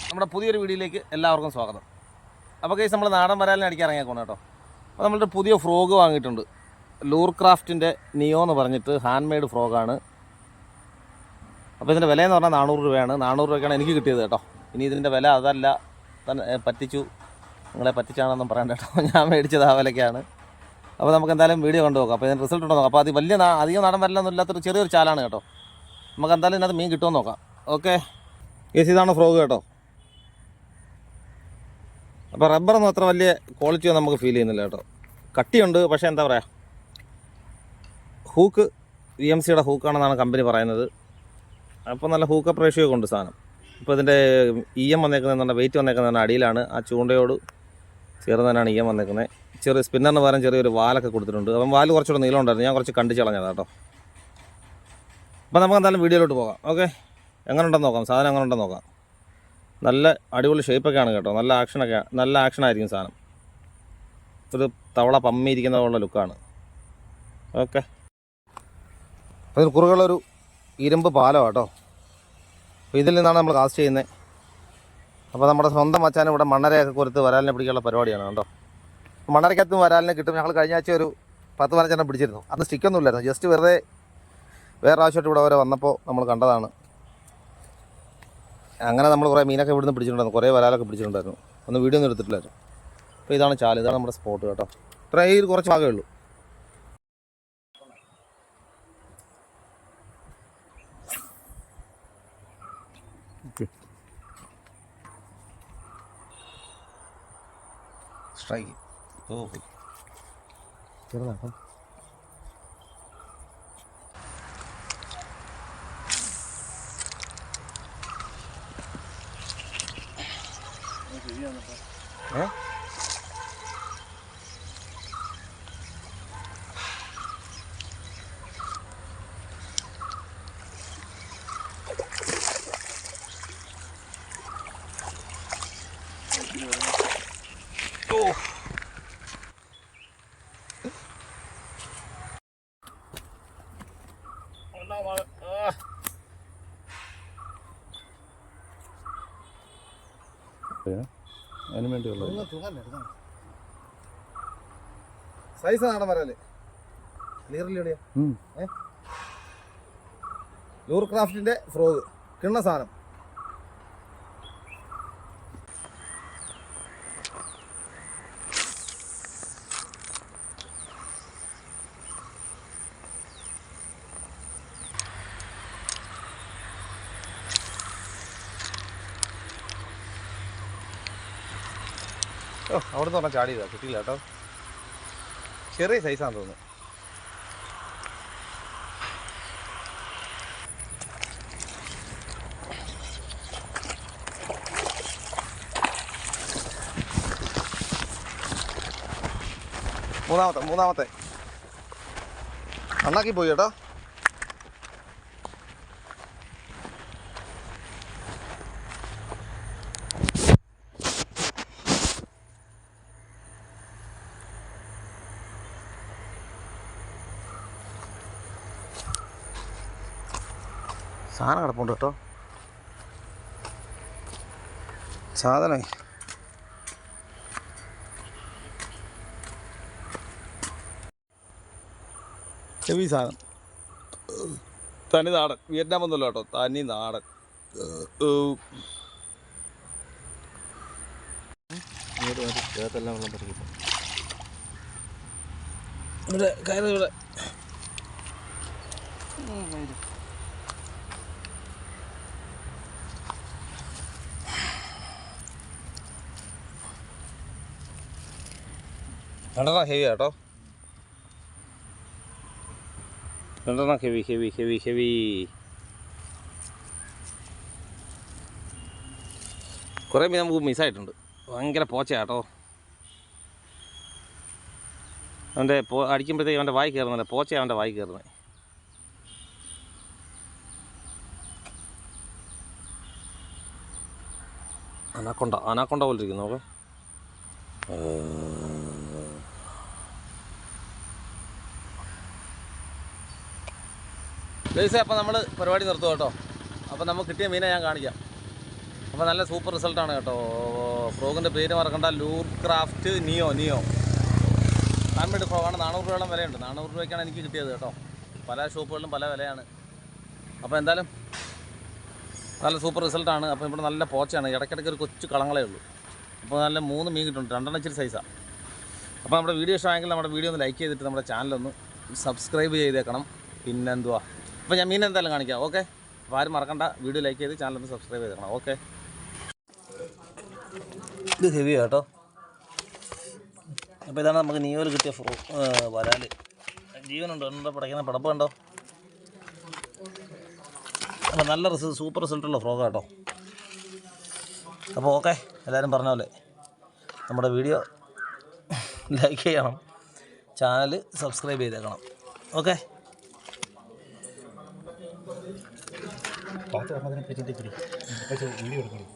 നമ്മുടെ പുതിയൊരു വീഡിയോയിലേക്ക് എല്ലാവർക്കും സ്വാഗതം. അപ്പോൾ കേസ് നമ്മൾ നാടൻ വരാലിനെ അടിക്കാൻ ഇറങ്ങിയേക്കണം കേട്ടോ. അപ്പോൾ നമ്മളുടെ പുതിയ ഫ്രോഗ് വാങ്ങിയിട്ടുണ്ട്. ലൂർ ക്രാഫ്റ്റിൻ്റെ നിയോ എന്ന് പറഞ്ഞിട്ട് ഹാൻഡ് മെയ്ഡ് ഫ്രോഗാണ്. അപ്പോൾ ഇതിൻ്റെ വിലയെന്ന് പറഞ്ഞാൽ 400 രൂപയാണ്. 400 രൂപയ്ക്കാണ് എനിക്ക് കിട്ടിയത് കേട്ടോ. ഇനി ഇതിൻ്റെ വില അതല്ല, പറ്റിച്ചു, നിങ്ങളെ പറ്റിച്ചാണെന്നും പറയണ്ട കേട്ടോ. ഞാൻ മേടിച്ചത് ആ വിലയ്ക്കാണ്. അപ്പോൾ നമുക്ക് എന്തായാലും വീഡിയോ കണ്ടു നോക്കാം. അപ്പോൾ ഇതിന് റിസൾട്ട് ഉണ്ടോ നോക്കാം. അപ്പോൾ അത് വലിയ അധികം നാടൻ വരലൊന്നും ഇല്ലാത്തൊരു ചെറിയൊരു ചാലാണ് കേട്ടോ. നമുക്ക് എന്തായാലും ഇതിനകത്ത് മീൻ കിട്ടുമെന്ന് നോക്കാം. ഓക്കെ കേസ്, ഇതാണ് ഫ്രോഗ് കേട്ടോ. അപ്പോൾ റബ്ബറൊന്നും അത്ര വലിയ ക്വാളിറ്റിയൊന്നും നമുക്ക് ഫീൽ ചെയ്യുന്നില്ല കേട്ടോ. കട്ടിയുണ്ട്, പക്ഷേ എന്താ പറയുക, ഹൂക്ക് VMCയുടെ ഹൂക്കാണെന്നാണ് കമ്പനി പറയുന്നത്. അപ്പോൾ നല്ല ഹൂക്കപ്പ് റേഷ്യോ കൊണ്ട് സാധനം. ഇപ്പോൾ ഇതിൻ്റെ EM വന്നേക്കുന്നത്, വെയിറ്റ് വന്നേക്കുന്നത് അടിയിലാണ്. ആ ചൂണ്ടയോട് ചേർന്ന് തന്നെയാണ് EM വന്നേക്കുന്നത്. ചെറിയ സ്പിന്നറിന് പകരം ചെറിയൊരു വാലൊക്കെ കൊടുത്തിട്ടുണ്ട്. അപ്പം വാല് കുറച്ചുകൂടെ നീളം ഉണ്ടായിരുന്നു, ഞാൻ കുറച്ച് കണ്ടിച്ച് കളഞ്ഞതാണ് കേട്ടോ. അപ്പോൾ നമുക്ക് എന്തായാലും വീഡിയോയിലോട്ട് പോകാം. ഓക്കെ, എങ്ങനെ ഉണ്ടെന്ന് നോക്കാം, സാധനം എങ്ങനെ ഉണ്ടെന്ന് നോക്കാം. നല്ല അടിപൊളി ഷേപ്പൊക്കെയാണ് കേട്ടോ. നല്ല ആക്ഷനായിരിക്കും സാധനം. ഒരു തവള പമ്മിയിരിക്കുന്ന പോലുള്ള ലുക്കാണ്. ഓക്കെ, അതിന് കുറുകളൊരു ഇരുമ്പ് പാലോ കേട്ടോ. അപ്പോൾ ഇതിൽ നിന്നാണ് നമ്മൾ കാസ്റ്റ് ചെയ്യുന്നത്. അപ്പോൾ നമ്മുടെ സ്വന്തം മച്ചാൻ ഇവിടെ മണ്ണരയൊക്കെ കൊടുത്ത് വരാലിനെ പിടിക്കാനുള്ള പരിപാടിയാണ് കേട്ടോ. മണ്ണരയ്ക്കകത്തും വരാലിനെ കിട്ടും. ഞങ്ങൾ കഴിഞ്ഞ ആഴ്ച ഒരു 10-15 പിടിച്ചിരുന്നു. അത് സ്റ്റിക്കൊന്നും ഇല്ലായിരുന്നു, ജസ്റ്റ് വെറുതെ വേറെ ആവശ്യമായിട്ട് ഇവിടെ വരെ വന്നപ്പോൾ നമ്മൾ കണ്ടതാണ്. അങ്ങനെ നമ്മൾ കുറേ മീനൊക്കെ ഇവിടുന്ന് പിടിച്ചിട്ടുണ്ടായിരുന്നു, കുറേ വരാലൊക്കെ പിടിച്ചിട്ടുണ്ടായിരുന്നു. ഒന്നും വീഡിയോ ഒന്നും എടുത്തിട്ടില്ലായിരുന്നു. അപ്പോൾ ഇതാണ് ചാല്, ഇതാണ് നമ്മുടെ സ്പോട്ട് കേട്ടോ. ഇത്രയും കുറച്ച് ഭാഗമേ ഉള്ളൂ. സ്ട്രൈക്ക് ചെറുതാട്ടോ. അതിന് വേണ്ടിയുള്ള സൈസ് നാടൻ വരാല് ക്ലിയറിലെവിടെയാ? ലൂർ ക്രാഫ്റ്റിന്റെ ഫ്രോഗ് കിണ്ണ സാധനം. അവിടെ നിന്ന് പറഞ്ഞാൽ ചാടിയതാ, കിട്ടിയില്ല കേട്ടോ. ചെറിയ സൈസാണെന്ന് തോന്നുന്നു. മൂന്നാമത്തെ നന്നാക്കി പോയി കേട്ടോ. സാധനം കിടപ്പുണ്ട് കേട്ടോ. സാധനം ഹെവി സാധനം. തനി നാടൻ, വിയറ്റ്നാം ഒന്നുമല്ല കേട്ടോ, തനി നാടൻ. ഇവിടെ കയറി ഇവിടെ രണ്ടെണ്ണം ഹെവി കേട്ടോ. രണ്ടെണ്ണം ഹെവി ഹെവി ഹെവി ഹെവി. കുറേ മീൻ നമുക്ക് മിസ്സായിട്ടുണ്ട്. ഭയങ്കര പോച്ചയാട്ടോ. അവൻ്റെ അടിക്കുമ്പോഴത്തേക്ക് അവൻ്റെ വായി കയറുന്നില്ല, പോച്ചയാണ് അവൻ്റെ വായി കയറുന്നത്. അനാക്കൊണ്ട പോലെ ഇരിക്കുന്നു നോക്കെ. അപ്പോൾ നമ്മൾ പരിപാടി നിർത്തും കേട്ടോ. അപ്പോൾ നമുക്ക് കിട്ടിയ മീനെ ഞാൻ കാണിക്കാം. അപ്പോൾ നല്ല സൂപ്പർ റിസൾട്ടാണ് കേട്ടോ. ഫ്രോഗിൻ്റെ പേര് മറക്കണ്ട, ലൂർ ക്രാഫ്റ്റ് നിയോ. ഹാൻഡ്മെയ്ഡ് ഫ്രോഗാണ്. 400 രൂപയോളം വിലയുണ്ട്. 400 രൂപയ്ക്കാണ് എനിക്ക് കിട്ടിയത് കേട്ടോ. പല ഷോപ്പുകളിലും പല വിലയാണ്. അപ്പോൾ എന്തായാലും നല്ല സൂപ്പർ റിസൾട്ടാണ്. അപ്പോൾ ഇവിടെ നല്ല പോച്ചയാണ്. ഇടയ്ക്കിടയ്ക്ക് ഒരു കൊച്ചു കളങ്ങളേ ഉള്ളൂ. അപ്പോൾ നല്ല 3 മീൻ കിട്ടുന്നുണ്ട്. 2 ഇച്ചിരി സൈസാണ്. അപ്പോൾ നമ്മുടെ വീഡിയോ ഇഷ്ടമായെങ്കിൽ നമ്മുടെ വീഡിയോ ഒന്ന് ലൈക്ക് ചെയ്തിട്ട് നമ്മുടെ ചാനലൊന്ന് സബ്സ്ക്രൈബ് ചെയ്തേക്കണം. പിന്നെന്തുവാ, അപ്പോൾ ഞാൻ മീൻ എന്തായാലും കാണിക്കാം. ഓക്കെ, അപ്പോൾ ആരും മറക്കണ്ട, വീഡിയോ ലൈക്ക് ചെയ്ത് ചാനലൊന്ന് സബ്സ്ക്രൈബ് ചെയ്തേക്കണം. ഓക്കെ, ഇത് ഹെവിയാണ് കേട്ടോ. അപ്പോൾ ഇതാണ് നമുക്ക് നിയോയിൽ കിട്ടിയ വരാല്. ജീവനുണ്ടോ? എന്താ പടയ്ക്കുന്ന പടപ്പ് കണ്ടോ? അപ്പോൾ നല്ല സൂപ്പർ റിസൾട്ടുള്ള ഫ്രോഗ കേട്ടോ. അപ്പോൾ ഓക്കെ, എല്ലാവരും പറഞ്ഞ പോലെ നമ്മുടെ വീഡിയോ ലൈക്ക് ചെയ്യണം, ചാനൽ സബ്സ്ക്രൈബ് ചെയ്തേക്കണം. ഓക്കെ, വീഡിയോ എടുക്കണം.